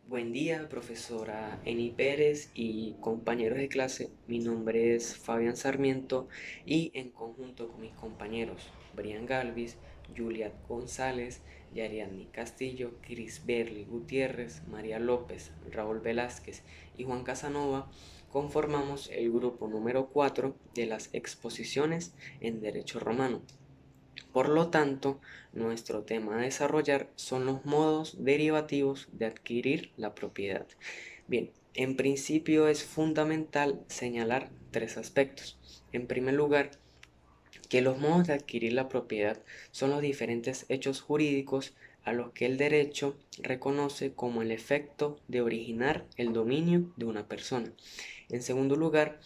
Buen día, profesora Eni Pérez y compañeros de clase. Mi nombre es Fabián Sarmiento y en conjunto con mis compañeros Brian Galvis, Juliet González, Yariadni Castillo, Cris Berli Gutiérrez, María López, Raúl Velázquez y Juan Casanova, conformamos el grupo número 4 de las exposiciones en Derecho Romano. Por lo tanto, nuestro tema a desarrollar son los modos derivativos de adquirir la propiedad. Bien, en principio es fundamental señalar tres aspectos. En primer lugar, que los modos de adquirir la propiedad son los diferentes hechos jurídicos a los que el derecho reconoce como el efecto de originar el dominio de una persona. En segundo lugar,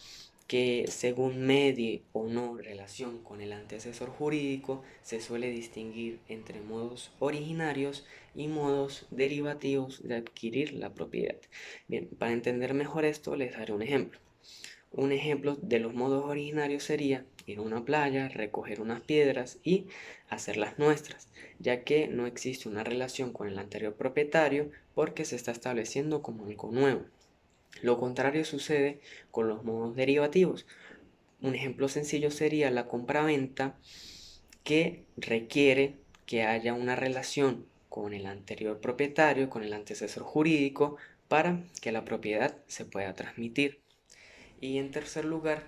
que según medie o no relación con el antecesor jurídico, se suele distinguir entre modos originarios y modos derivativos de adquirir la propiedad. Bien, para entender mejor esto les daré un ejemplo. Un ejemplo de los modos originarios sería ir a una playa, recoger unas piedras y hacerlas nuestras, ya que no existe una relación con el anterior propietario porque se está estableciendo como algo nuevo. Lo contrario sucede con los modos derivativos. Un ejemplo sencillo sería la compraventa, que requiere que haya una relación con el anterior propietario, con el antecesor jurídico, para que la propiedad se pueda transmitir. Y en tercer lugar,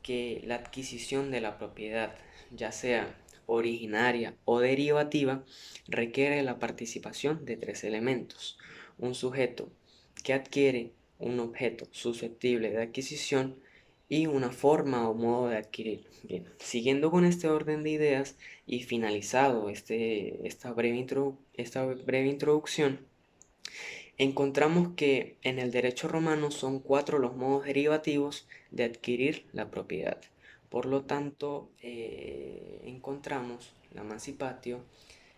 que la adquisición de la propiedad, ya sea originaria o derivativa, requiere la participación de tres elementos. Un sujeto que adquiere un objeto susceptible de adquisición y una forma o modo de adquirir. Bien, siguiendo con este orden de ideas y finalizado esta breve introducción, encontramos que en el derecho romano son cuatro los modos derivativos de adquirir la propiedad. Por lo tanto, encontramos la emancipatio,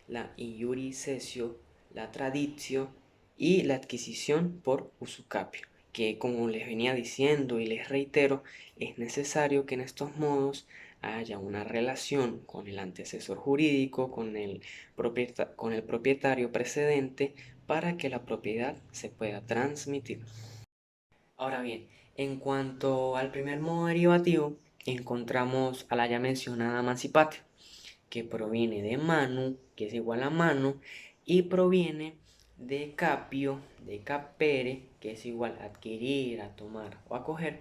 la iuri cessio, la traditio y la adquisición por usucapio, que como les venía diciendo y les reitero, es necesario que en estos modos haya una relación con el antecesor jurídico, con el propietario precedente, para que la propiedad se pueda transmitir. Ahora bien, en cuanto al primer modo derivativo, encontramos a la ya mencionada emancipatio, que proviene de manu, que es igual a mano, y proviene de capio, de capere, que es igual a adquirir, a tomar o a coger,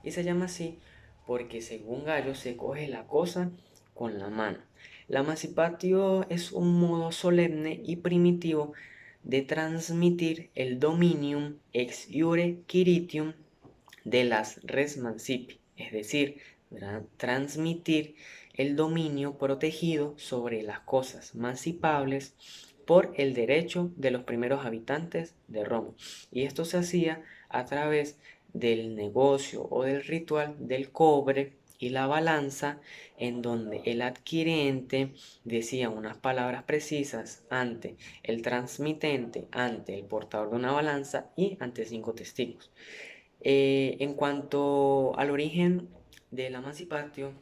y se llama así porque según Gallo se coge la cosa con la mano. La emancipatio es un modo solemne y primitivo de transmitir el dominium ex iure quiritium de las res mancipi, es decir, transmitir el dominio protegido sobre las cosas mancipables por el derecho de los primeros habitantes de Roma. Y esto se hacía a través del negocio o del ritual del cobre y la balanza, en donde el adquirente decía unas palabras precisas ante el transmitente, ante el portador de una balanza y ante 5 testigos. En cuanto al origen del emancipatio,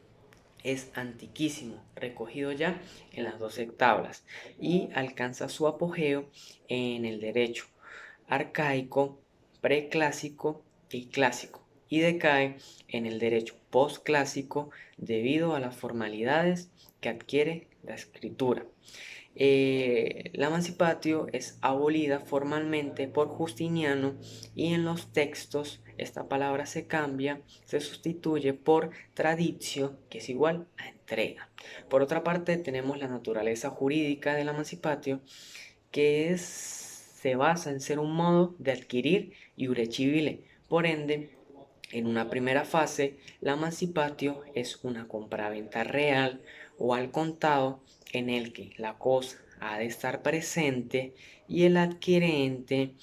es antiquísimo, recogido ya en las 12 tablas y alcanza su apogeo en el derecho arcaico, preclásico y clásico, y decae en el derecho postclásico debido a las formalidades que adquiere la escritura. La emancipatio es abolida formalmente por Justiniano y en los textos esta palabra se cambia, se sustituye por traditio, que es igual a entrega. Por otra parte, tenemos la naturaleza jurídica de la emancipatio, se basa en ser un modo de adquirir iure civile. Por ende, en una primera fase, la emancipatio es una compraventa real o al contado en el que la cosa ha de estar presente y el adquirente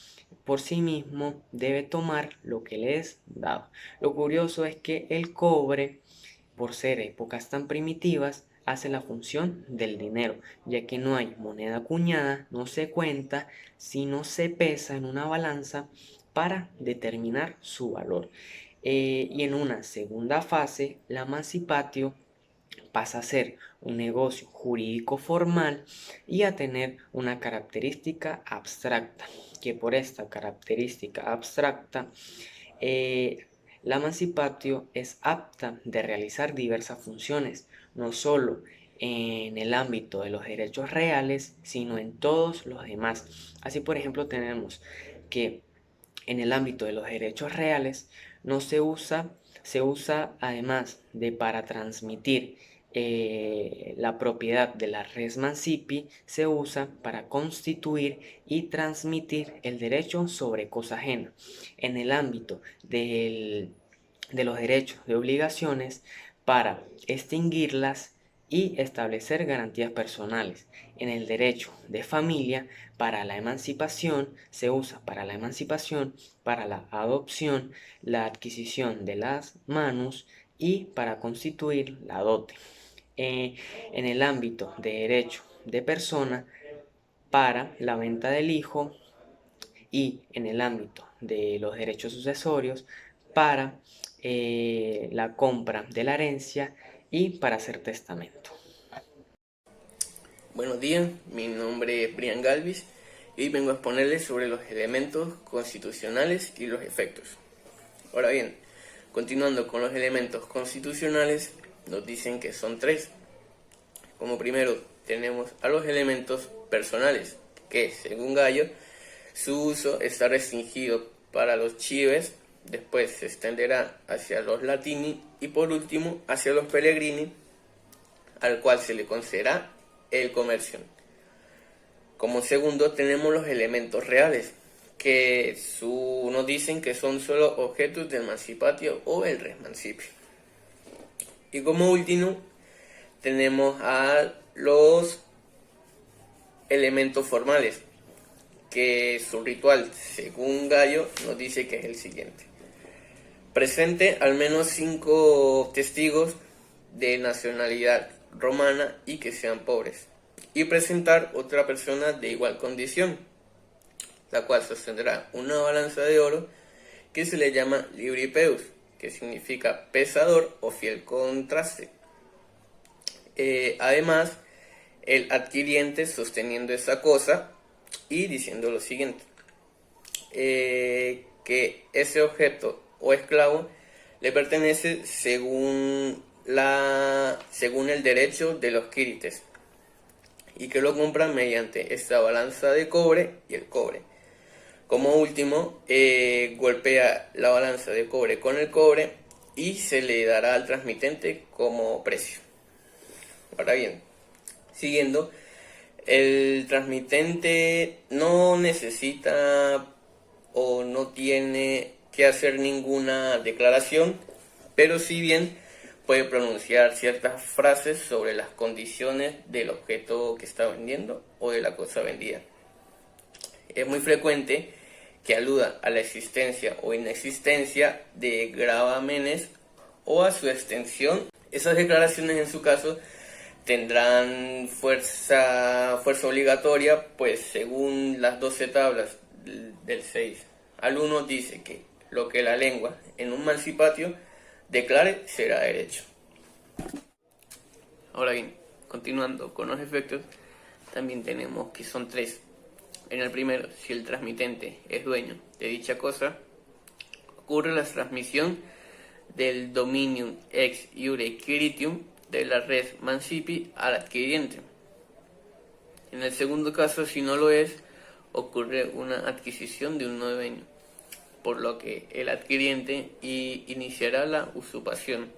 por sí mismo debe tomar lo que le es dado. Lo curioso es que el cobre, por ser épocas tan primitivas, hace la función del dinero, ya que no hay moneda acuñada, no se cuenta, sino se pesa en una balanza para determinar su valor. Y en una segunda fase, la emancipatio pasa a ser un negocio jurídico formal y a tener una característica abstracta, que por esta característica abstracta la emancipatio es apta de realizar diversas funciones, no solo en el ámbito de los derechos reales, sino en todos los demás. Así, por ejemplo, tenemos que en el ámbito de los derechos reales no se usa además de para transmitir la propiedad de la res mancipi, se usa para constituir y transmitir el derecho sobre cosa ajena. En el ámbito de los derechos de obligaciones, para extinguirlas y establecer garantías personales. En el derecho de familia, para la emancipación, se usa para la emancipación, para la adopción, la adquisición de las manus y para constituir la dote. En el ámbito de derecho de persona, para la venta del hijo, y en el ámbito de los derechos sucesorios, para la compra de la herencia y para hacer testamento. Buenos días, mi nombre es Brian Galvis y hoy vengo a exponerles sobre los elementos constitucionales y los efectos. Ahora bien, continuando con los elementos constitucionales, nos dicen que son tres. Como primero tenemos a los elementos personales, que según Gallo, su uso está restringido para los chives, después se extenderá hacia los latini y por último hacia los pellegrini, al cual se le concederá el comercio. Como segundo tenemos los elementos reales, que nos dicen que son solo objetos del emancipatio o el res mancipio. Y como último tenemos a los elementos formales, que su ritual, según Gallo, nos dice que es el siguiente: presente al menos 5 testigos de nacionalidad romana y que sean pobres, y presentar otra persona de igual condición, la cual sostendrá una balanza de oro que se le llama libripeus, que significa pesador o fiel contraste. Además, el adquiriente sosteniendo esa cosa y diciendo lo siguiente: que ese objeto o esclavo le pertenece según el derecho de los quirites, y que lo compran mediante esta balanza de cobre y el cobre. Como último, golpea la balanza de cobre con el cobre y se le dará al transmitente como precio. Ahora bien, siguiendo, el transmitente no necesita o no tiene que hacer ninguna declaración, pero si bien puede pronunciar ciertas frases sobre las condiciones del objeto que está vendiendo o de la cosa vendida. Es muy frecuente que aluda a la existencia o inexistencia de gravámenes o a su extensión. Esas declaraciones en su caso tendrán fuerza obligatoria, pues según las 12 tablas del 6 al 1 dice que lo que la lengua en un mancipatio declare será derecho. Ahora bien, continuando con los efectos, también tenemos que son tres. En el primero, si el transmitente es dueño de dicha cosa, ocurre la transmisión del dominium ex iure quiritium de la res mancipi al adquiriente. En el segundo caso, si no lo es, ocurre una adquisición de un nuevo dueño, por lo que el adquiriente iniciará la usurpación.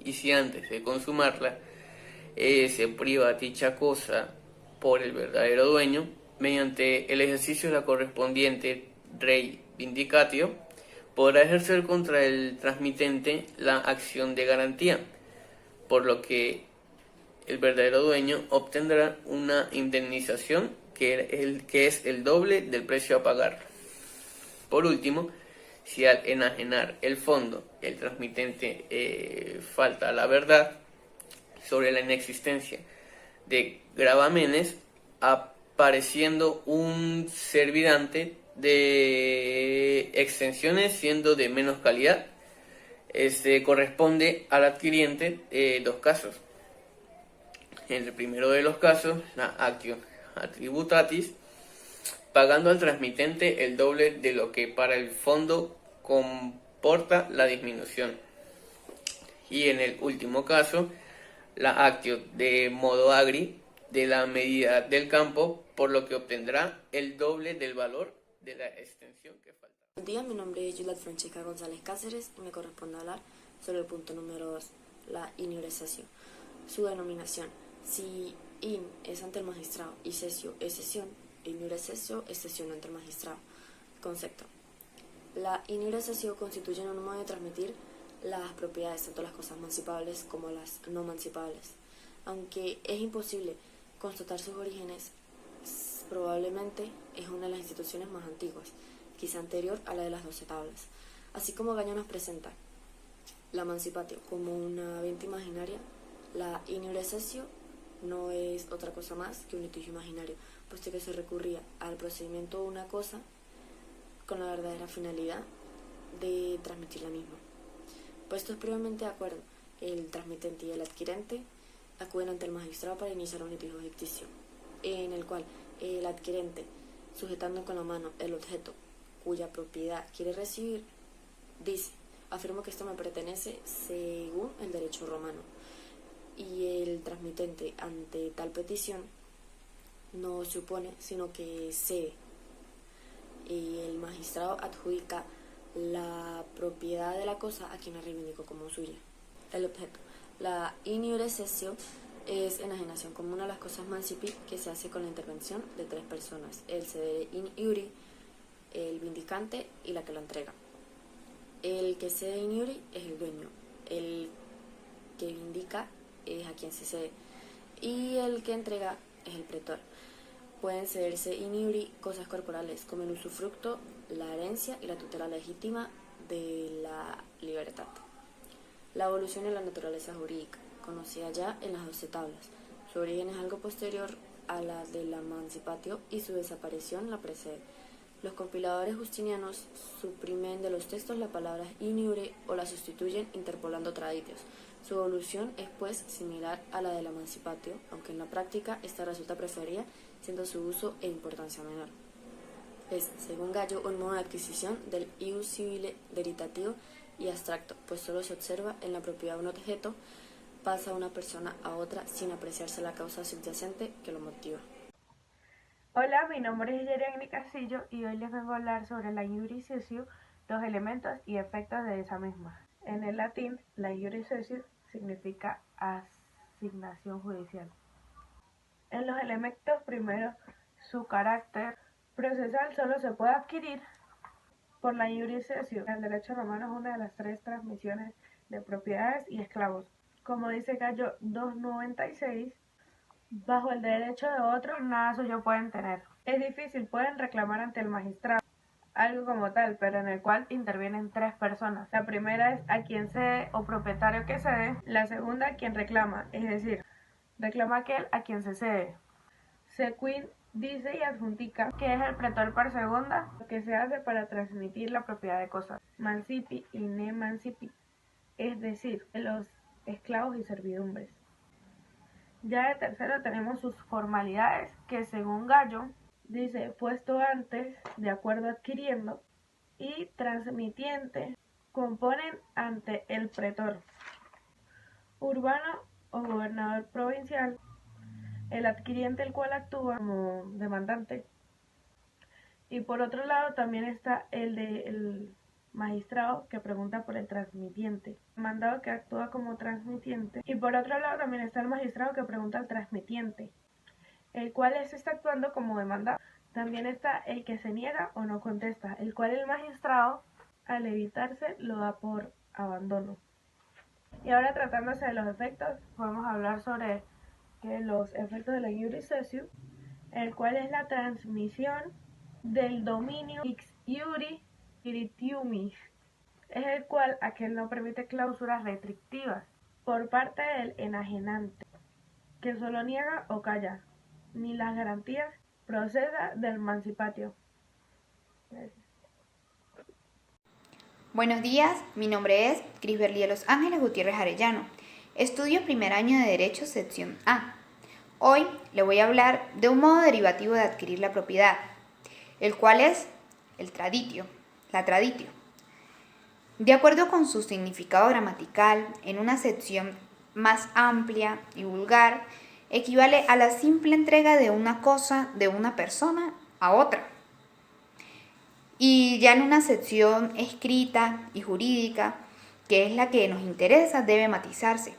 Y si antes de consumarla se priva dicha cosa por el verdadero dueño, mediante el ejercicio de la correspondiente rei vindicatio, podrá ejercer contra el transmitente la acción de garantía, por lo que el verdadero dueño obtendrá una indemnización que es el doble del precio a pagar. Por último, si al enajenar el fondo el transmitente falta a la verdad sobre la inexistencia de gravámenes, apareciendo un servidante de extensiones siendo de menos calidad, corresponde al adquiriente dos casos. En el primero de los casos, la actio attributatis, pagando al transmitente el doble de lo que para el fondo comporta la disminución. Y en el último caso, la actio de modo agri de la medida del campo, por lo que obtendrá el doble del valor de la extensión que falta. Buenos días, mi nombre es Juliet Francesca González Cáceres y me corresponde hablar sobre el punto número 2, la iniuración. Su denominación: si in es ante el magistrado y sesio es sesión, iniuración es sesión ante el magistrado. Concepto: la iniuración constituye un modo de transmitir las propiedades, tanto las cosas mancipables como las no mancipables. Aunque es imposible constatar sus orígenes, probablemente es una de las instituciones más antiguas, quizá anterior a la de las 12 tablas. Así como Gallo nos presenta la mancipatio como una venta imaginaria, la iniuración no es otra cosa más que un litigio imaginario, puesto que se recurría al procedimiento de una cosa con la verdadera finalidad de transmitir la misma. Puestos previamente de acuerdo, el transmitente y el adquirente acuden ante el magistrado para iniciar un litigio ficticio, en el cual el adquirente, sujetando con la mano el objeto cuya propiedad quiere recibir, dice: afirmo que esto me pertenece según el derecho romano. Y el transmitente, ante tal petición, no se opone, sino que cede. Y el magistrado adjudica la propiedad de la cosa a quien la reivindicó como suya. El objeto: la iniuración es enajenación común a las cosas mancipi que se hace con la intervención de tres personas: el cedere in iuri, el vindicante y la que lo entrega. El que cede in iuri es el dueño, el que vindica es a quien se cede y el que entrega es el pretor. Pueden cederse in iuri cosas corporales como el usufructo, la herencia y la tutela legítima de la libertad. La evolución en la naturaleza jurídica, conocida ya en las 12 tablas. Su origen es algo posterior a la de la mancipatio y su desaparición la precede. Los compiladores justinianos suprimen de los textos la palabra in iure o la sustituyen interpolando traditios. Su evolución es pues similar a la de la mancipatio, aunque en la práctica esta resulta preferida, siendo su uso e importancia menor. Es, según Gallo, un modo de adquisición del ius civile veritativo y abstracto, pues solo se observa en la propiedad de un objeto, pasa una persona a otra sin apreciarse la causa subyacente que lo motiva. Hola, mi nombre es Yereni Castillo y hoy les vengo a hablar sobre la iuris cessio, los elementos y efectos de esa misma. En el latín, la iuris cessio significa asignación judicial. En los elementos, primero, su carácter procesal solo se puede adquirir por la iuris cessio. El derecho romano es una de las 3 transmisiones de propiedades y esclavos. Como dice Gallo 296, bajo el derecho de otro, nada suyo pueden tener. Es difícil, pueden reclamar ante el magistrado algo como tal, pero en el cual intervienen 3 personas. La primera es a quien cede o propietario que cede. La segunda, a quien reclama, es decir, reclama aquel a quien se cede. Sequin dice y adjuntica que es el pretor per segunda, lo que se hace para transmitir la propiedad de cosas. Mancipi y ne mancipi, es decir, los esclavos y servidumbres. Ya de tercero tenemos sus formalidades, que según Gallo dice puesto antes, de acuerdo adquiriendo, y transmitiente, componen ante el pretor urbano o gobernador provincial, el adquiriente, el cual actúa como demandante, y por otro lado también está el magistrado que pregunta por el transmitiente, mandado que actúa como transmitiente, y por otro lado también está el magistrado que pregunta al transmitiente, el cual está actuando como demandado. También está el que se niega o no contesta, el cual el magistrado, al evitarse, lo da por abandono. Y ahora, tratándose de los efectos, podemos hablar sobre los efectos de la iuris cessio, el cual es la transmisión del dominio ex iuri spiritiumi, es el cual aquel no permite cláusulas restrictivas por parte del enajenante, que solo niega o calla, ni las garantías proceda del mancipatio. Gracias. Buenos días, mi nombre es Crisberly de Los Ángeles Gutiérrez Arellano. Estudio primer año de Derecho, sección A. Hoy le voy a hablar de un modo derivativo de adquirir la propiedad, el cual es el traditio, la traditio. De acuerdo con su significado gramatical, en una sección más amplia y vulgar, equivale a la simple entrega de una cosa de una persona a otra. Y ya en una sección escrita y jurídica, que es la que nos interesa, debe matizarse,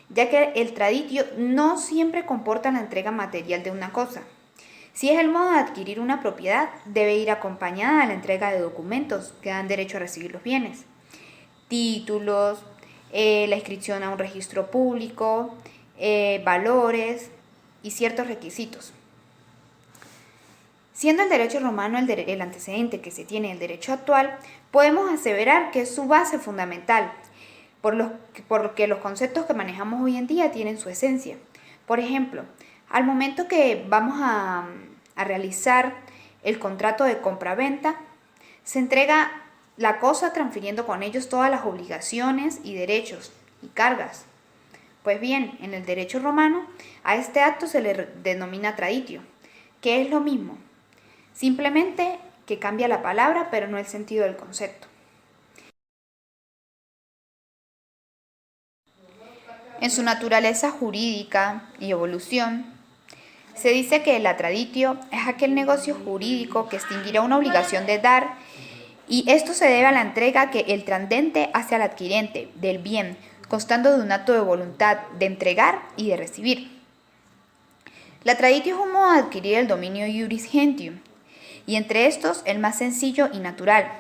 ya que el traditio no siempre comporta la entrega material de una cosa. Si es el modo de adquirir una propiedad, debe ir acompañada de la entrega de documentos que dan derecho a recibir los bienes, títulos, la inscripción a un registro público, valores y ciertos requisitos. Siendo el derecho romano el antecedente que se tiene del derecho actual, podemos aseverar que es su base fundamental, por lo que los conceptos que manejamos hoy en día tienen su esencia. Por ejemplo, al momento que vamos a realizar el contrato de compra-venta, se entrega la cosa transfiriendo con ellos todas las obligaciones y derechos y cargas. Pues bien, en el derecho romano, a este acto se le denomina traditio, que es lo mismo, simplemente que cambia la palabra, pero no el sentido del concepto. En su naturaleza jurídica y evolución, se dice que la traditio es aquel negocio jurídico que extinguirá una obligación de dar, y esto se debe a la entrega que el tradente hace al adquirente del bien, constando de un acto de voluntad de entregar y de recibir. La traditio es un modo de adquirir el dominio iuris gentium, y entre estos el más sencillo y natural.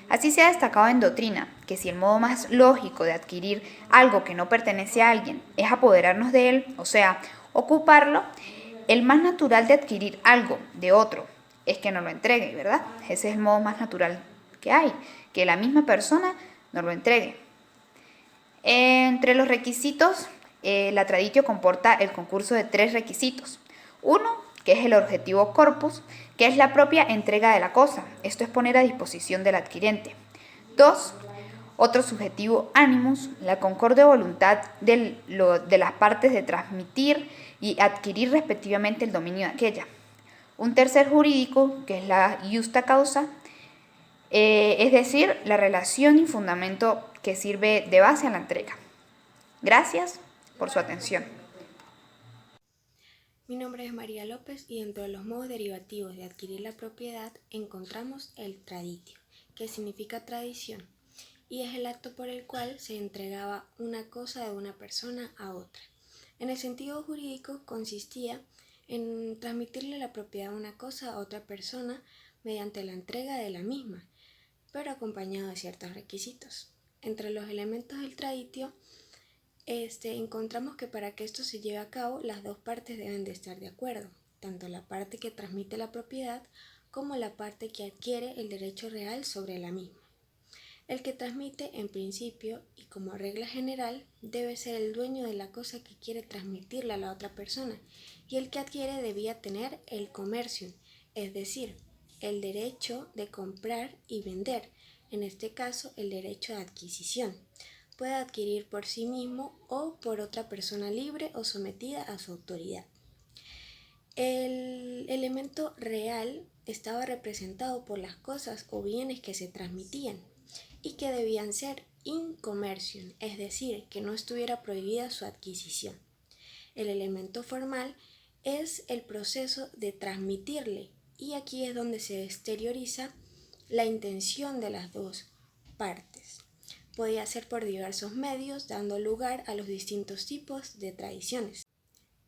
Así se ha destacado en doctrina que si el modo más lógico de adquirir algo que no pertenece a alguien es apoderarnos de él, o sea, ocuparlo, el más natural de adquirir algo de otro es que nos lo entregue, ¿verdad? Ese es el modo más natural que hay, que la misma persona nos lo entregue. Entre los requisitos, la traditio comporta el concurso de 3 requisitos. Uno, que es el objetivo corpus, que es la propia entrega de la cosa. Esto es poner a disposición del adquirente. 2. Otro subjetivo animus, la concorde voluntad de las partes de transmitir y adquirir respectivamente el dominio de aquella. Un tercer jurídico, que es la justa causa, es decir, la relación y fundamento que sirve de base a la entrega. Gracias por su atención. Mi nombre es María López y dentro de los modos derivativos de adquirir la propiedad encontramos el traditio, que significa tradición, y es el acto por el cual se entregaba una cosa de una persona a otra. En el sentido jurídico consistía en transmitirle la propiedad de una cosa a otra persona mediante la entrega de la misma, pero acompañado de ciertos requisitos. Entre los elementos del traditio encontramos que para que esto se lleve a cabo, las dos partes deben de estar de acuerdo, tanto la parte que transmite la propiedad como la parte que adquiere el derecho real sobre la misma. El que transmite, en principio y como regla general, debe ser el dueño de la cosa que quiere transmitirle a la otra persona, y el que adquiere debía tener el comercium, es decir, el derecho de comprar y vender, en este caso el derecho de adquisición. Puede adquirir por sí mismo o por otra persona libre o sometida a su autoridad. El elemento real estaba representado por las cosas o bienes que se transmitían y que debían ser in commercium, es decir, que no estuviera prohibida su adquisición. El elemento formal es el proceso de transmitirle, y aquí es donde se exterioriza la intención de las dos partes. Podía ser por diversos medios, dando lugar a los distintos tipos de tradiciones.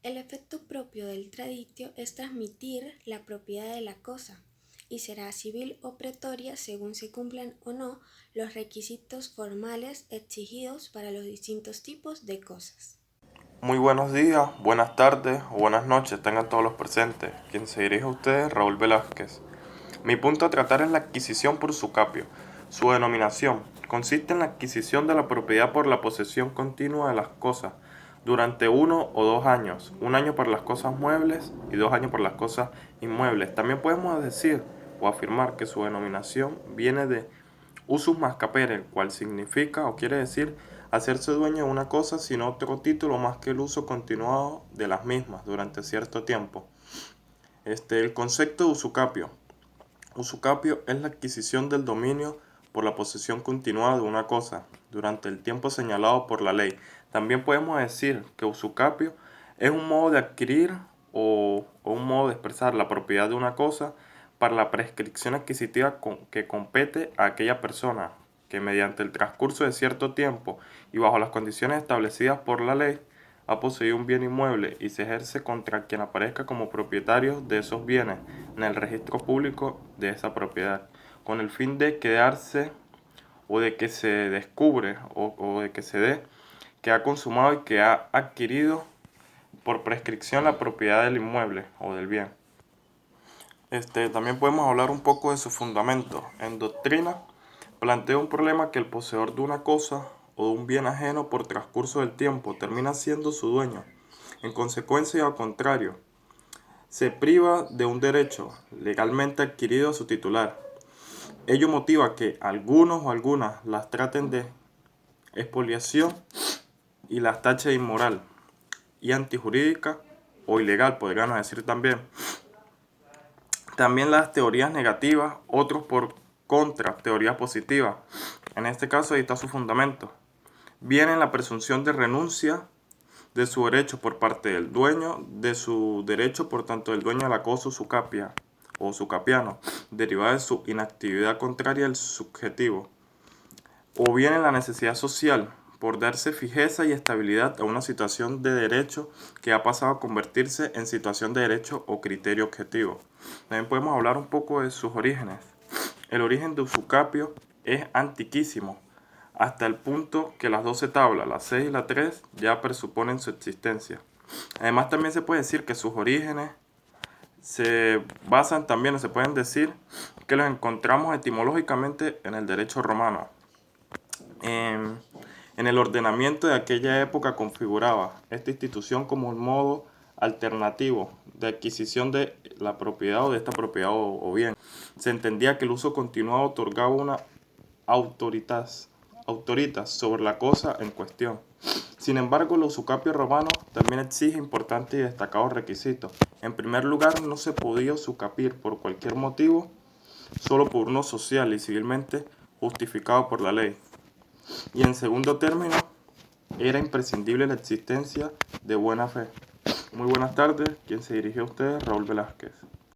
El efecto propio del traditio es transmitir la propiedad de la cosa, y será civil o pretoria según se cumplan o no los requisitos formales exigidos para los distintos tipos de cosas. Muy buenos días, buenas tardes o buenas noches tengan todos los presentes. Quien se dirige a ustedes, Raúl Velázquez. Mi punto a tratar es la adquisición por su capio. Su denominación consiste en la adquisición de la propiedad por la posesión continua de las cosas durante 1 o 2 años, 1 año por las cosas muebles y 2 años por las cosas inmuebles. También podemos decir o afirmar que su denominación viene de Usus mascapere, el cual significa o quiere decir hacerse dueño de una cosa sin otro título más que el uso continuado de las mismas durante cierto tiempo. El concepto de usucapio. Usucapio es la adquisición del dominio por la posesión continuada de una cosa durante el tiempo señalado por la ley. También podemos decir que usucapio es un modo de adquirir o un modo de expresar la propiedad de una cosa para la prescripción adquisitiva que compete a aquella persona que mediante el transcurso de cierto tiempo y bajo las condiciones establecidas por la ley ha poseído un bien inmueble y se ejerce contra quien aparezca como propietario de esos bienes en el registro público de esa propiedad, con el fin de quedarse o de que se descubre o de que se dé que ha consumado y que ha adquirido por prescripción la propiedad del inmueble o del bien. También podemos hablar un poco de su fundamento. En doctrina plantea un problema que el poseedor de una cosa o de un bien ajeno por transcurso del tiempo termina siendo su dueño. En consecuencia, al contrario, se priva de un derecho legalmente adquirido a su titular. Ello motiva que algunos o algunas las traten de expoliación y las tache de inmoral y antijurídica o ilegal, podríamos decir también. También las teorías negativas, otros por contra, teorías positivas. En este caso ahí está su fundamento. Viene la presunción de renuncia de su derecho por parte del dueño, de su derecho por tanto del dueño de la cosa usucapia o usucapiano, derivada de su inactividad contraria al subjetivo. O viene la necesidad social, por darse fijeza y estabilidad a una situación de derecho que ha pasado a convertirse en situación de derecho o criterio objetivo. También podemos hablar un poco de sus orígenes. El origen de usucapio es antiquísimo, hasta el punto que las 12 tablas, la 6 y la 3, ya presuponen su existencia. Además también se puede decir que sus orígenes se basan también, o se pueden decir, que los encontramos etimológicamente en el derecho romano. En el ordenamiento de aquella época configuraba esta institución como un modo alternativo de adquisición de la propiedad o de esta propiedad o bien. Se entendía que el uso continuado otorgaba una autoritas sobre la cosa en cuestión. Sin embargo, el usucapio romano también exige importantes y destacados requisitos. En primer lugar, no se podía usucapir por cualquier motivo, solo por uno social y civilmente justificado por la ley. Y en segundo término, era imprescindible la existencia de buena fe. Muy buenas tardes, quien se dirigió a ustedes, Raúl Velázquez.